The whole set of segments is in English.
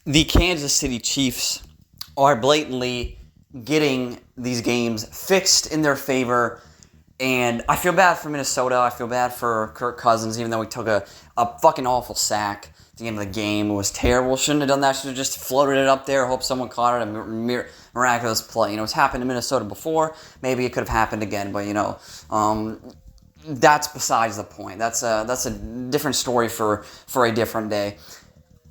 The Kansas City Chiefs are blatantly getting these games fixed in their favor. And I feel bad for Minnesota. I feel bad for Kirk Cousins, even though he took a fucking awful sack at the end of the game. It was terrible. Shouldn't have done that. Should have just floated it up there. Hope someone caught it. A miraculous play. It's happened to Minnesota before. Maybe it could have happened again. But, that's besides the point. That's a different story for a different day.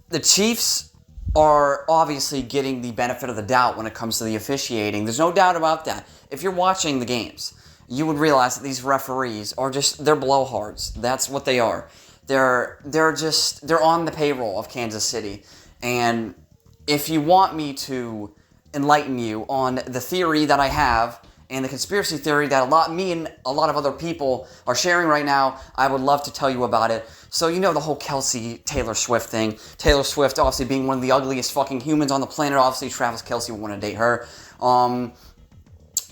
The Chiefs are obviously getting the benefit of the doubt when it comes to the officiating. There's no doubt about that. If you're watching the games, you would realize that these referees are they're blowhards. That's what they are. They're on the payroll of Kansas City. And if you want me to enlighten you on the theory that I have and the conspiracy theory that me and a lot of other people are sharing right now, I would love to tell you about it. So the whole Kelce, Taylor Swift thing. Taylor Swift obviously being one of the ugliest fucking humans on the planet. Obviously, Travis Kelce would want to date her.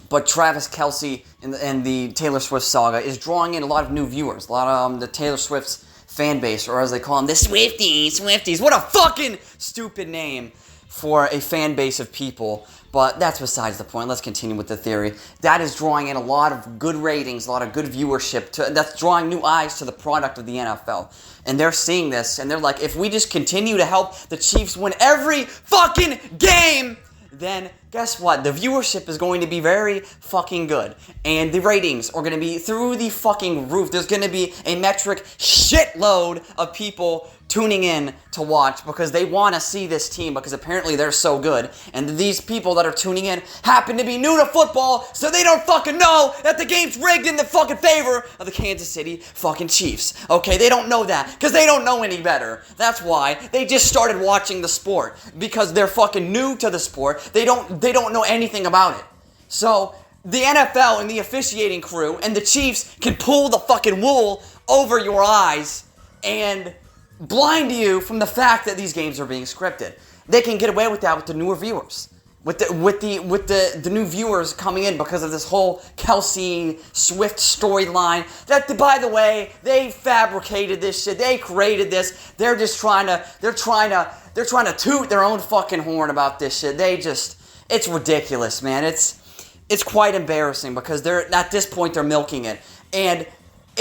But Travis Kelce and the Taylor Swift saga is drawing in a lot of new viewers. A lot of the Taylor Swift's fan base, or as they call them, the Swifties. What a fucking stupid name for a fan base of people. But that's besides the point. Let's continue with the theory. That is drawing in a lot of good ratings, a lot of good viewership. That's drawing new eyes to the product of the NFL. And they're seeing this, and they're like, if we just continue to help the Chiefs win every fucking game, then guess what? The viewership is going to be very fucking good. And the ratings are going to be through the fucking roof. There's going to be a metric shitload of people tuning in to watch because they want to see this team because apparently they're so good. And these people that are tuning in happen to be new to football, so they don't fucking know that the game's rigged in the fucking favor of the Kansas City fucking Chiefs. Okay, they don't know that because they don't know any better. That's why they just started watching the sport because they're fucking new to the sport. They don't know anything about it. So the NFL and the officiating crew and the Chiefs can pull the fucking wool over your eyes and blind you from the fact that these games are being scripted. They can get away with that with the newer viewers. With the new viewers coming in because of this whole Kelce Swift storyline. That, by the way, they fabricated this shit. They created this. They're trying to toot their own fucking horn about this shit. It's ridiculous, man. It's quite embarrassing because at this point they're milking it. And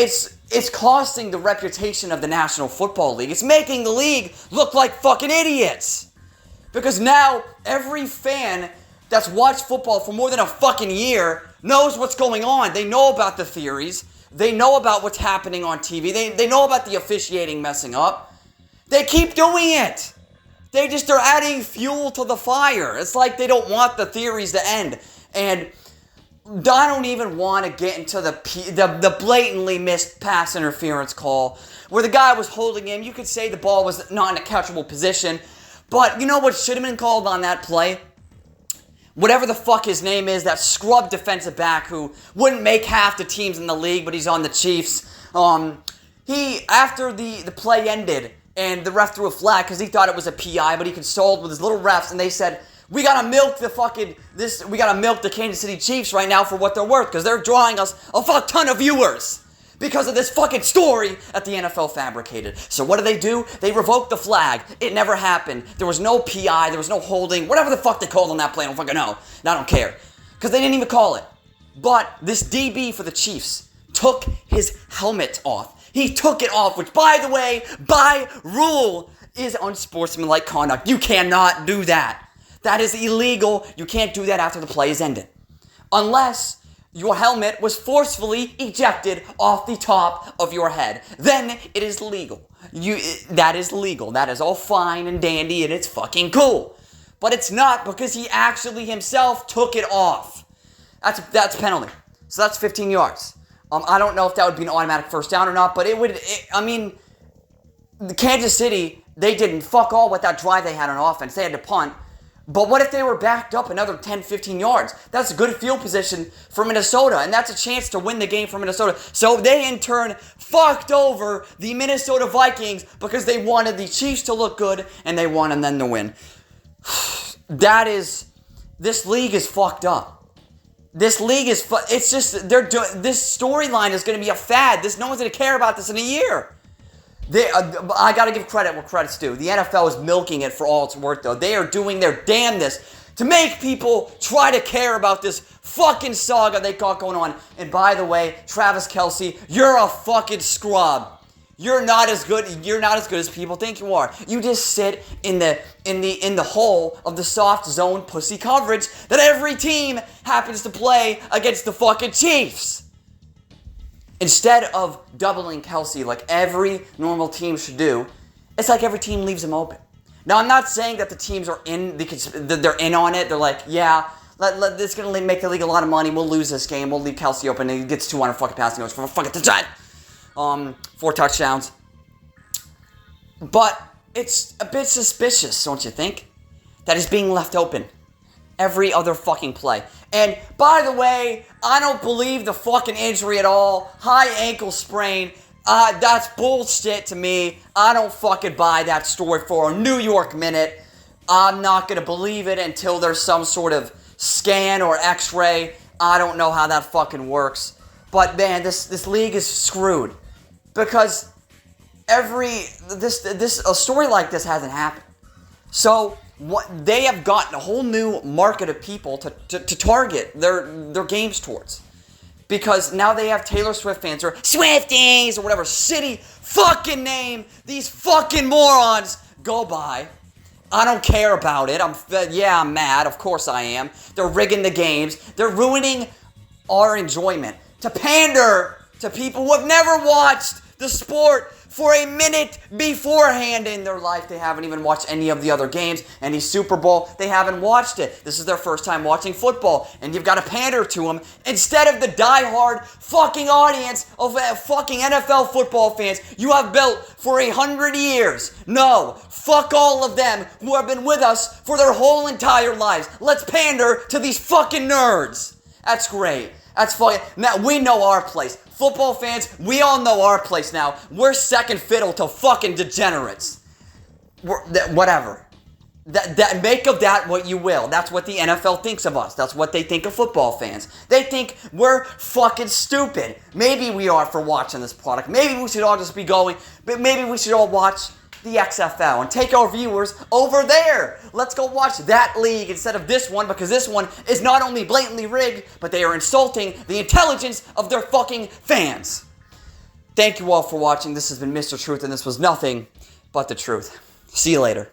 it's costing the reputation of the National Football League. It's making the league look like fucking idiots. Because now every fan that's watched football for more than a fucking year knows what's going on. They know about the theories. They know about what's happening on TV. They know about the officiating messing up. They keep doing it. They're adding fuel to the fire. It's like they don't want the theories to end. And I don't even want to get into the blatantly missed pass interference call where the guy was holding him. You could say the ball was not in a catchable position, but you know what should have been called on that play? Whatever the fuck his name is, that scrub defensive back who wouldn't make half the teams in the league, but he's on the Chiefs. He, after the play ended and the ref threw a flag because he thought it was a PI, but he consoled with his little refs and they said, we gotta milk the Kansas City Chiefs right now for what they're worth because they're drawing us a fuck ton of viewers because of this fucking story that the NFL fabricated. So what do? They revoked the flag. It never happened. There was no PI, there was no holding, whatever the fuck they called on that play, I don't fucking know. And I don't care. Because they didn't even call it. But this DB for the Chiefs took his helmet off. He took it off, which by the way, by rule, is unsportsmanlike conduct. You cannot do that. That is illegal. You can't do that after the play is ended. Unless your helmet was forcefully ejected off the top of your head. Then it is legal. That is legal. That is all fine and dandy and it's fucking cool. But it's not because he actually himself took it off. That's a penalty. So that's 15 yards. I don't know if that would be an automatic first down or not, but the Kansas City, they didn't fuck all with that drive they had on offense. They had to punt. But what if they were backed up another 10, 15 yards? That's a good field position for Minnesota, and that's a chance to win the game for Minnesota. So they, in turn, fucked over the Minnesota Vikings because they wanted the Chiefs to look good, and they wanted them to win. This league is fucked up. This league is, this storyline is going to be a fad. No one's going to care about this in a year. I gotta give credit where credit's due. The NFL is milking it for all it's worth, though. They are doing their damnedest to make people try to care about this fucking saga they got going on. And by the way, Travis Kelce, you're a fucking scrub. You're not as good. You're not as good as people think you are. You just sit in the hole of the soft zone pussy coverage that every team happens to play against the fucking Chiefs. Instead of doubling Kelce like every normal team should do, it's like every team leaves him open. Now, I'm not saying that the teams are they're in on it. They're like, yeah, this is going to make the league a lot of money. We'll lose this game. We'll leave Kelce open and he gets 200 fucking passing yards for a fucking touchdown. 4 touchdowns. But it's a bit suspicious, don't you think? That he's being left open every other fucking play. And by the way, I don't believe the fucking injury at all. High ankle sprain. That's bullshit to me. I don't fucking buy that story for a New York minute. I'm not going to believe it until there's some sort of scan or x-ray. I don't know how that fucking works. But man, this league is screwed. Because a story like this hasn't happened. So they have gotten a whole new market of people to target their games towards. Because now they have Taylor Swift fans or Swifties or whatever shitty fucking name these fucking morons go by. I don't care about it. I'm mad. Of course I am. They're rigging the games. They're ruining our enjoyment. To pander to people who have never watched the sport for a minute beforehand in their life. They haven't even watched any of the other games. Any Super Bowl, they haven't watched it. This is their first time watching football. And you've got to pander to them instead of the diehard fucking audience of fucking NFL football fans you have built for 100 years. No, fuck all of them who have been with us for their whole entire lives. Let's pander to these fucking nerds. That's great. That's fucking... Now, we know our place. Football fans, we all know our place now. We're second fiddle to fucking degenerates. Whatever. Make of that what you will. That's what the NFL thinks of us. That's what they think of football fans. They think we're fucking stupid. Maybe we are for watching this product. Maybe we should all just be going... But maybe we should all watch the XFL and take our viewers over there. Let's go watch that league instead of this one, because this one is not only blatantly rigged, but they are insulting the intelligence of their fucking fans. Thank you all for watching. This has been Mr. Truth, and this was nothing but the truth. See you later.